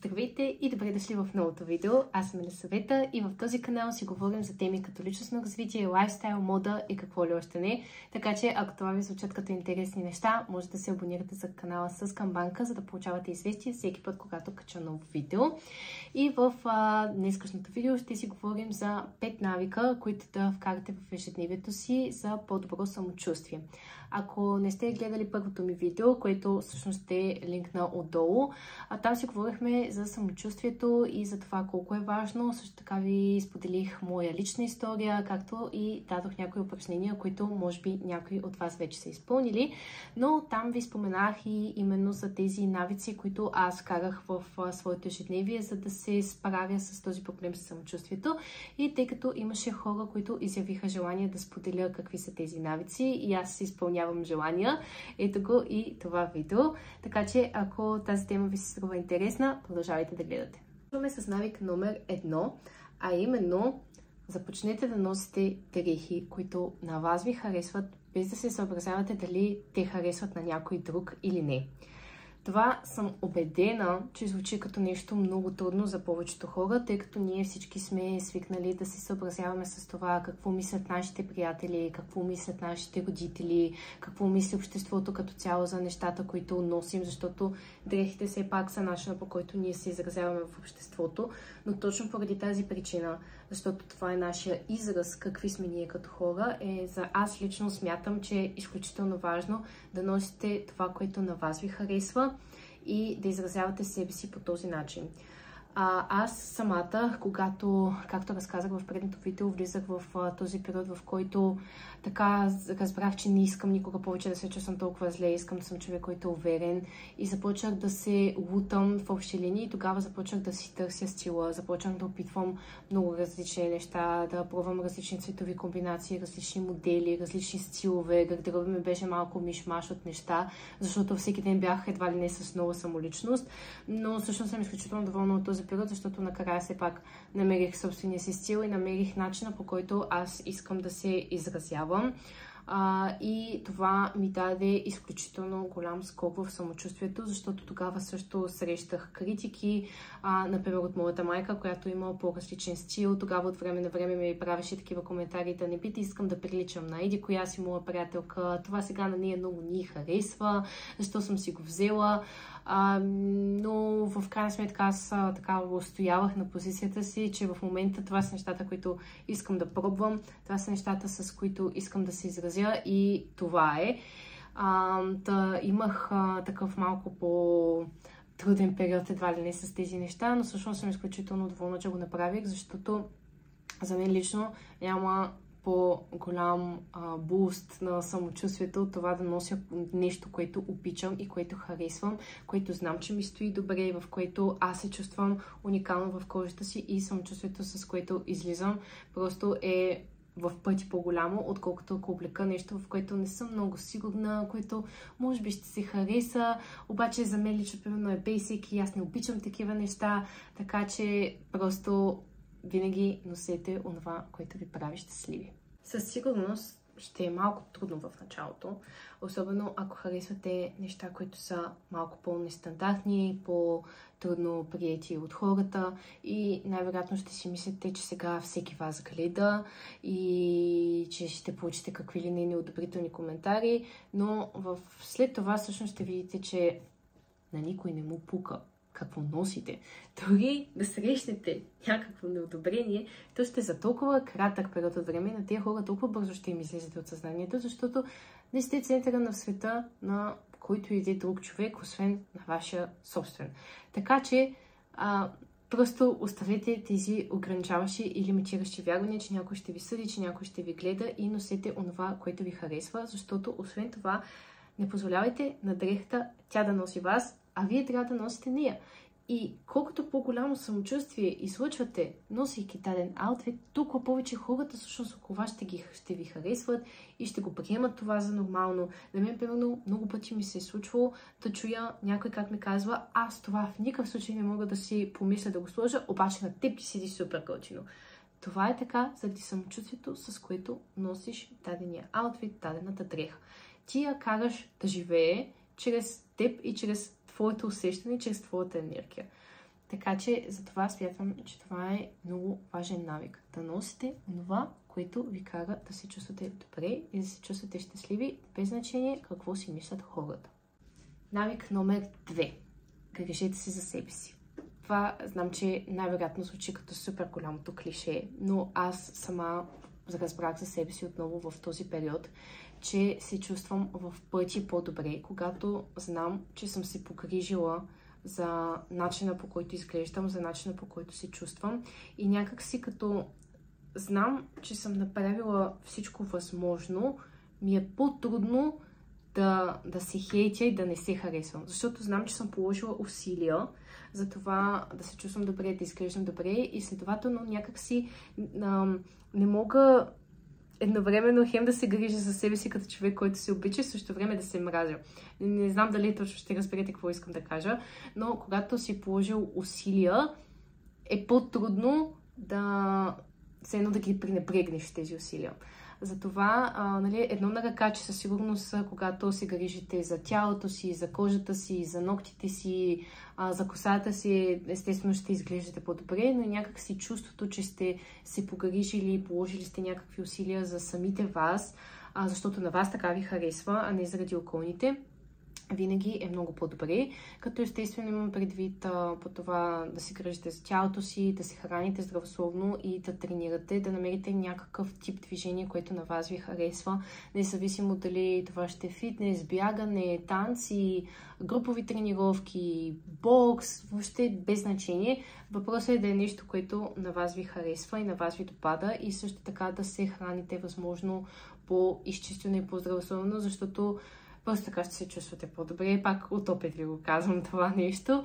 Здравейте и добре дошли в новото видео. Аз съм Елисавета и в този канал си говорим за теми като личностно развитие, лайфстайл, мода и какво ли още не. Така че, ако това ви звучат като интересни неща, може да се абонирате за канала с камбанка, за да получавате известия всеки път, когато кача ново видео. И в днескашното видео ще си говорим за 5 навика, които да вкарате в ежедневието си за по-добро самочувствие. Ако не сте гледали първото ми видео, което всъщност ще линкна отдолу, там си говорихме за самочувствието и за това колко е важно. Също така ви споделих моя лична история, както и дадох някои упражнения, които може би някои от вас вече са изпълнили. Но там ви споменах и именно за тези навици, които аз карах в своето ежедневие, за да се справя с този проблем с самочувствието. И тъй като имаше хора, които изявиха желание да споделя какви са тези навици и аз се изпълнявам желания, ето го и това видео. Така че, ако тази тема ви се струва интересна, продължавайте да гледате. Почваме с навик номер 1, а именно започнете да носите дрехи, които на вас ви харесват, без да се съобразявате дали те харесват на някой друг или не. Това съм убедена, че звучи като нещо много трудно за повечето хора, тъй като ние всички сме свикнали да се съобразяваме с това какво мислят нашите приятели, какво мислят нашите родители, какво мисли обществото като цяло за нещата, които носим, защото дрехите все пак са начина, по който ние се изразяваме в обществото. Но точно поради тази причина, защото това е нашия израз, какви сме ние като хора, аз лично смятам, че е изключително важно да носите това, което на вас ви харесва и да изразявате себе си по този начин. Аз самата, когато, както разказах в предното видео, влизах в този период, в който така разбрах, че не искам никога повече да се чувствам толкова зле, искам да съм човек, който е уверен и започнах да се лутам в общи линии и тогава започнах да си търся стила, започнах да опитвам много различни неща, да пробвам различни цветови комбинации, различни модели, различни стилове, гардероба ми беше малко миш-маш от неща, защото всеки ден бях едва ли не с нова самоличност, но всъщност съм изключително доволна от този период, защото накрая все пак намерих собствения си стил и намерих начина, по който аз искам да се изразявам. И това ми даде изключително голям скок в самочувствието, защото тогава също срещах критики, например от моята майка, която има по-различен стил. Тогава от време на време ми правеше такива коментари: да не би, искам да приличам на еди коя си моя приятелка, това сега на нея много ни харесва, защо съм си го взела. Но в крайна сметка аз така устоявах на позицията си, че в момента това са нещата, които искам да пробвам, това са нещата, с които искам да се изразя и това е. Имах такъв малко по-труден период едва ли не с тези неща, но всъщност съм изключително доволна, че го направих, защото за мен лично няма по-голям буст на самочувствието от това да нося нещо, което обичам и което харесвам, което знам, че ми стои добре, в което аз се чувствам уникално в кожата си и самочувствието, с което излизам, просто е в пъти по-голямо, отколкото ако облека нещо, в което не съм много сигурна, което може би ще се хареса, обаче за мен лично примерно е basic и аз не обичам такива неща, така че просто винаги носете онова, което ви прави щастливи. Със сигурност ще е малко трудно в началото, особено ако харесвате неща, които са малко по-нестандартни, по-трудно приети от хората и най-вероятно ще си мислите, че сега всеки вас гледа и че ще получите какви ли не неодобрителни коментари, но след това всъщност ще видите, че на никой не му пука какво носите. Дори да срещнете някакво неодобрение, то ще за толкова кратък период от време на тези хора толкова бързо ще им излезете от съзнанието, защото не сте центъра на света на който иде друг човек, освен на вашия собствен. Така че просто оставете тези ограничаващи и лимитиращи вярвания, че някой ще ви съди, че някой ще ви гледа и носете онова, което ви харесва, защото освен това не позволявайте на дрехата тя да носи вас, а вие трябва да носите нея. И колкото по-голямо самочувствие излъчвате, носейки даден аутфит, толкова повече хората всъщност около вас ще ви харесват и ще го приемат това за нормално. На мен, примерно, много пъти ми се е случвало да чуя някой как ми казва: аз това в никакъв случай не мога да си помисля да го сложа, обаче на теб ти седи супер готино. Това е така заради самочувствието, с което носиш дадения аутфит, дадената дреха. Ти я караш да живее чрез теб и чрез твоето усещане, чрез твоята енергия. Така че за това смятам, че това е много важен навик. Да носите това, което ви кара да се чувствате добре и да се чувствате щастливи, без значение какво си мислят хората. Навик номер 2. Грижете се за себе си. Това знам, че най-вероятно звучи като супер голямото клише, но аз сама разбрах за себе си отново в този период, че се чувствам в пъти по-добре, когато знам, че съм се погрижила за начина, по който изглеждам, за начина, по който се чувствам. И някак си като знам, че съм направила всичко възможно, ми е по-трудно да се хейтя и да не се харесвам. Защото знам, че съм положила усилия за това да се чувствам добре, да изглеждам добре и следователно някак си не мога едновременно хем да се грижа за себе си като човек, който се обича, и също време да се мразя. Не знам дали точно ще разберете какво искам да кажа, но когато си положил усилия, е по-трудно да все едно да ги пренебрегнеш тези усилия. Затова едно на ръка, че със сигурност, когато се грижите за тялото си, за кожата си, за ногтите си, за косата си, естествено ще изглеждате по-добре, но някак си чувството, че сте се погрижили, положили сте някакви усилия за самите вас, защото на вас така ви харесва, а не заради околните, винаги е много по-добре, като естествено имам предвид по това да се грижите за тялото си, да се храните здравословно и да тренирате, да намерите някакъв тип движение, което на вас ви харесва, независимо дали това ще е фитнес, бягане, танци, групови тренировки, бокс, въобще без значение. Въпросът е да е нещо, което на вас ви харесва и на вас ви допада и също така да се храните възможно по-изчистено и по-здравословно, защото просто така ще се чувствате по-добре. Пак от опит ви го казвам това нещо.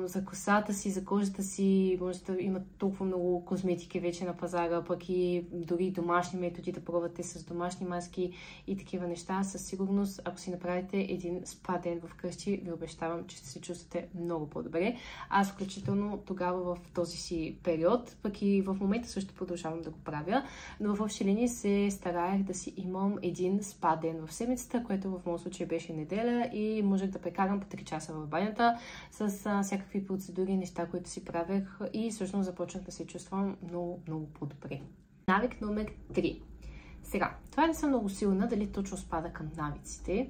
За косата си, за кожата си, може да има толкова много козметики вече на пазара, пък и дори домашни методи да пробвате с домашни маски и такива неща. Със сигурност, ако си направите един спа ден вкъщи, ви обещавам, че ще се чувствате много по-добре. Аз включително тогава в този си период, пък и в момента също продължавам да го правя, но в общи линии се стараех да си имам един спа ден в седмицата, което в моят случай беше неделя и можех да прекарам по 3 часа в банята с всякакви процедури, неща, които си правех и всъщност започнах да се чувствам много, много по-добре. Навик номер 3. Сега, това не съм много силна, дали точно спада към навиците,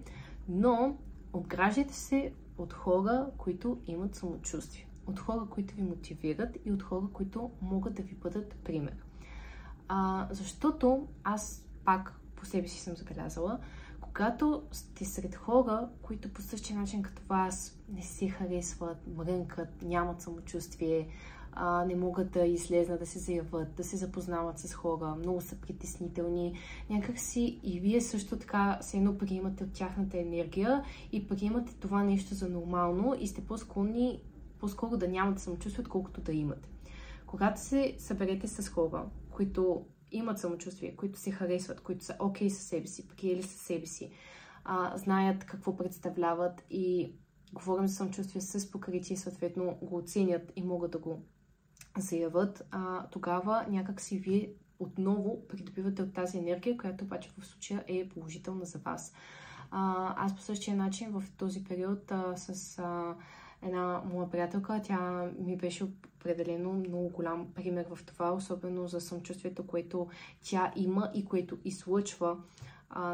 но обграждайте се от хора, които имат самочувствие, от хора, които ви мотивират и от хора, които могат да ви бъдат пример. Защото аз пак по себе си съм забелязала, когато сте сред хора, които по същия начин като вас не се харесват, мрънкат, нямат самочувствие, не могат да излезнат, да се заявят, да се запознават с хора, много са притеснителни, някакси и вие също така се едно приемате от тяхната енергия и приемате това нещо за нормално и сте по-склонни по-скоро да нямате самочувствие, отколкото да имате. Когато се съберете с хора, които имат самочувствие, които се харесват, които са окей със себе си, приели със себе си, знаят какво представляват и говорим за самочувствие с покритие, съответно го оценят и могат да го заявят, тогава някак си вие отново придобивате от тази енергия, която обаче в случая е положителна за вас. Аз по същия начин в този период с една моя приятелка, тя ми беше определено много голям пример в това, особено за самочувствието, което тя има и което излъчва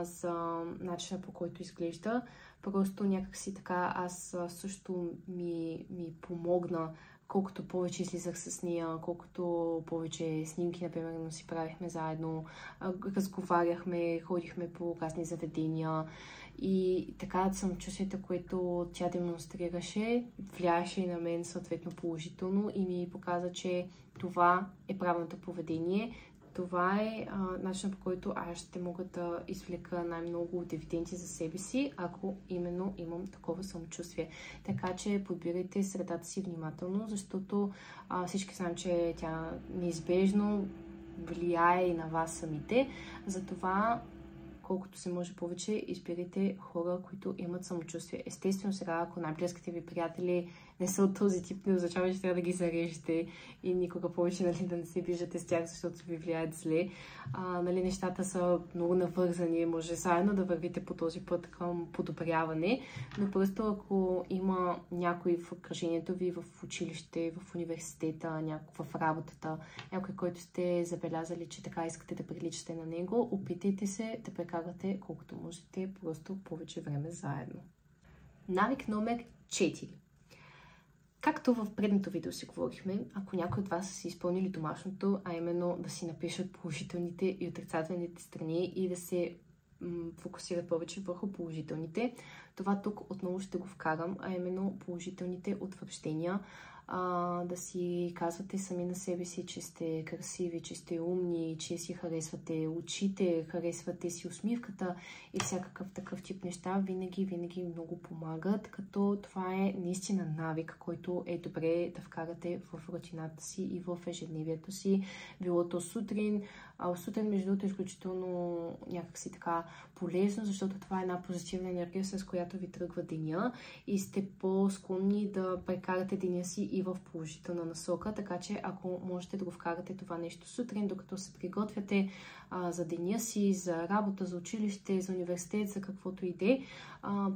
за начина, по който изглежда. Просто някакси така аз също ми помогна, колкото повече излизах с нея, колкото повече снимки, например, си правихме заедно, разговаряхме, ходихме по разни заведения и така самочувствието, което тя демонстрираше, влияеше и на мен съответно положително и ми показа, че това е правилното поведение. Това е начинът, по който аз ще мога да извлека най-много дивиденти за себе си, ако именно имам такова самочувствие. Така че подбирайте средата си внимателно, защото всички знаем, че тя неизбежно влияе и на вас самите. Затова колкото се може повече, изберете хора, които имат самочувствие. Естествено сега, ако най-близките ви приятели не са от този тип, не означава, че трябва да ги зарежете и никога повече, нали, да не се виждате с тях, защото ви влияят зле. Нали, нещата са много навързани, може заедно да вървите по този път към подобряване, но просто ако има някой в окръжението ви, в училище, в университета, някой в работата, някой, който сте забелязали, че така искате да приличате на него, опитайте се да прекарате колкото можете просто повече време заедно. Навик номер 4. Както в предното видео си говорихме, ако някои от вас са си изпълнили домашното, а именно да си напишат положителните и отрицателните страни и да се фокусират повече върху положителните, това тук отново ще го вкарам, а именно положителните утвърждения. Да си казвате сами на себе си, че сте красиви, че сте умни, че си харесвате очите, харесвате си усмивката и всякакъв такъв тип неща винаги много помагат, като това е наистина навик, който е добре да вкарате в рутината си и в ежедневието си. Било то сутрин, сутрин между другото е изключително някакси така полезно, защото това е една позитивна енергия, с която ви тръгва деня и сте по-склонни да прекарате деня си и в положителна насока, така че ако можете да го вкарате това нещо сутрин, докато се приготвяте за деня си, за работа, за училище, за университет, за каквото и де,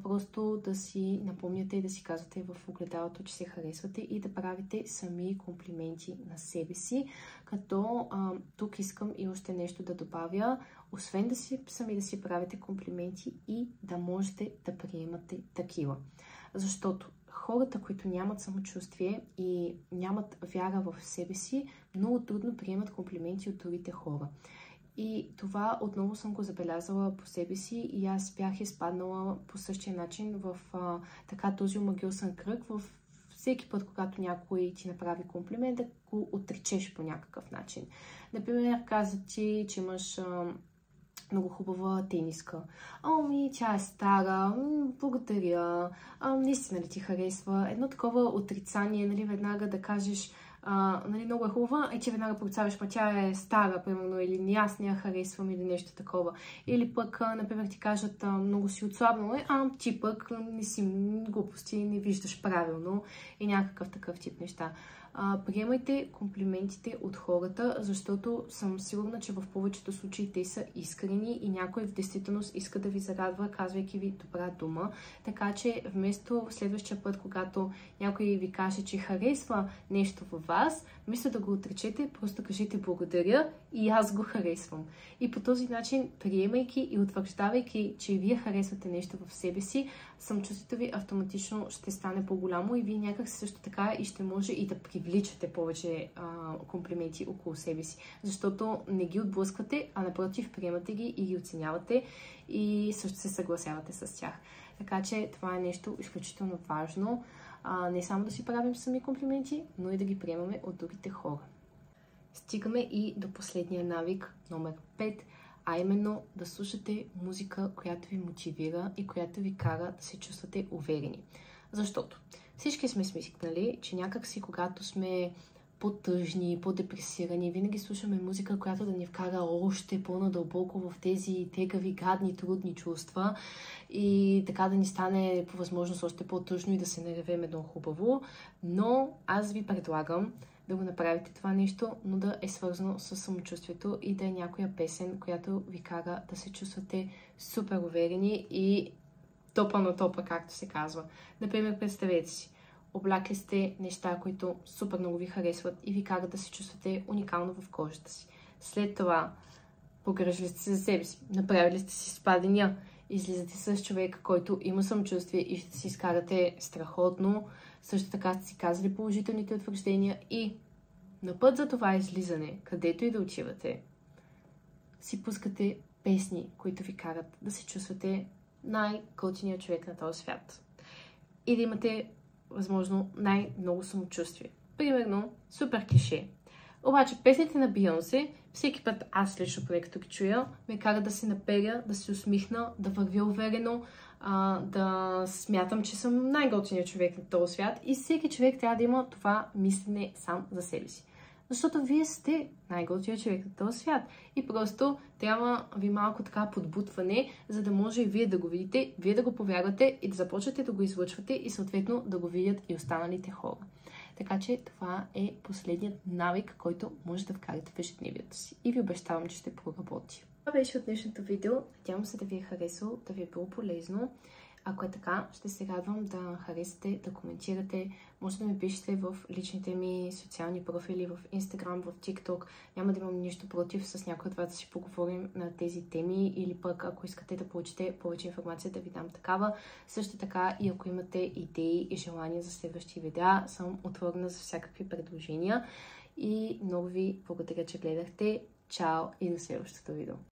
просто да си напомняте и да си казвате в огледалото, че се харесвате и да правите сами комплименти на себе си, като тук искам и още нещо да добавя, освен да си сами да си правите комплименти и да можете да приемате такива. Защото хората, които нямат самочувствие и нямат вяра в себе си, много трудно приемат комплименти от другите хора. И това отново съм го забелязала по себе си и аз бях изпаднала по същия начин в така този омагьосан кръг, в всеки път, когато някой ти направи комплимент, да го отречеш по някакъв начин. Например, каза ти, че имаш много хубава тениска. Тя е стара, благодаря, наистина ли ти харесва? Едно такова отрицание, нали, веднага да кажеш, нали, много е хубава, и ти веднага порицаваш, тя е стара, примерно, или не аз не я харесвам, или нещо такова. Или пък, например, ти кажат, много си отслабнала, ти пък не си глупости, не виждаш правилно и някакъв такъв тип неща. Приемайте комплиментите от хората, защото съм сигурна, че в повечето случаи те са искрени и някой в действителност иска да ви зарадва, казвайки ви добра дума. Така че вместо следващия път, когато някой ви каже, че харесва нещо във вас, вместо да го отречете, просто кажете благодаря и аз го харесвам. И по този начин, приемайки и утвърждавайки, че вие харесвате нещо в себе си, самочувствието ви автоматично ще стане по-голямо и вие някак също така и ще може и да привличате повече комплименти около себе си. Защото не ги отблъсквате, а напротив, приемате ги и ги оценявате и също се съгласявате с тях. Така че това е нещо изключително важно. Не само да си правим сами комплименти, но и да ги приемаме от другите хора. Стигаме и до последния навик, номер 5, а именно да слушате музика, която ви мотивира и която ви кара да се чувствате уверени. Защото всички сме свикнали, че някакси когато сме по-тъжни, по-депресирани, винаги слушаме музика, която да ни вкара още по-надълбоко в тези тегави, гадни, трудни чувства и така да ни стане по възможност още по-тъжно и да се наревем едно хубаво. Но аз ви предлагам да го направите това нещо, но да е свързано с самочувствието и да е някоя песен, която ви кара да се чувствате супер уверени и топа на топа, както се казва. Например, представете си, облякли сте неща, които супер много ви харесват и ви карат да се чувствате уникално в кожата си. След това погрежили сте се за себе си, направили сте си спадения, излизате с човек, който има самочувствие и ще си изкарате страхотно. Също така сте си казали положителните утвърждения и на път за това излизане, където и да отивате, си пускате песни, които ви карат да се чувствате най-готиният човек на този свят. И да имате, възможно, най-много самочувствие. Примерно, супер клише. Обаче песните на Бейонсе, всеки път аз лично поне като ги чуя, ме кара да се наперя, да се усмихна, да вървя уверено, да смятам, че съм най-готиният човек на този свят и всеки човек трябва да има това мислене сам за себе си. Защото вие сте най-готият човек на този свят. И просто трябва ви малко така подбутване, за да може и вие да го видите, вие да го повярвате и да започвате да го излъчвате и съответно да го видят и останалите хора. Така че това е последният навик, който може да вкарате в ежедневието си. И ви обещавам, че ще проработи. Това беше от днешното видео. Надявам се да ви е харесало, да ви е било полезно. Ако е така, ще се радвам да харесате, да коментирате. Може да ми пишете в личните ми социални профили, в Instagram, в TikTok. Няма да имам нищо против с някой от вас да си поговорим на тези теми или пък ако искате да получите повече информация, да ви дам такава. Също така и ако имате идеи и желания за следващи видеа, съм отворена за всякакви предложения. И много ви благодаря, че гледахте. Чао и до следващото видео.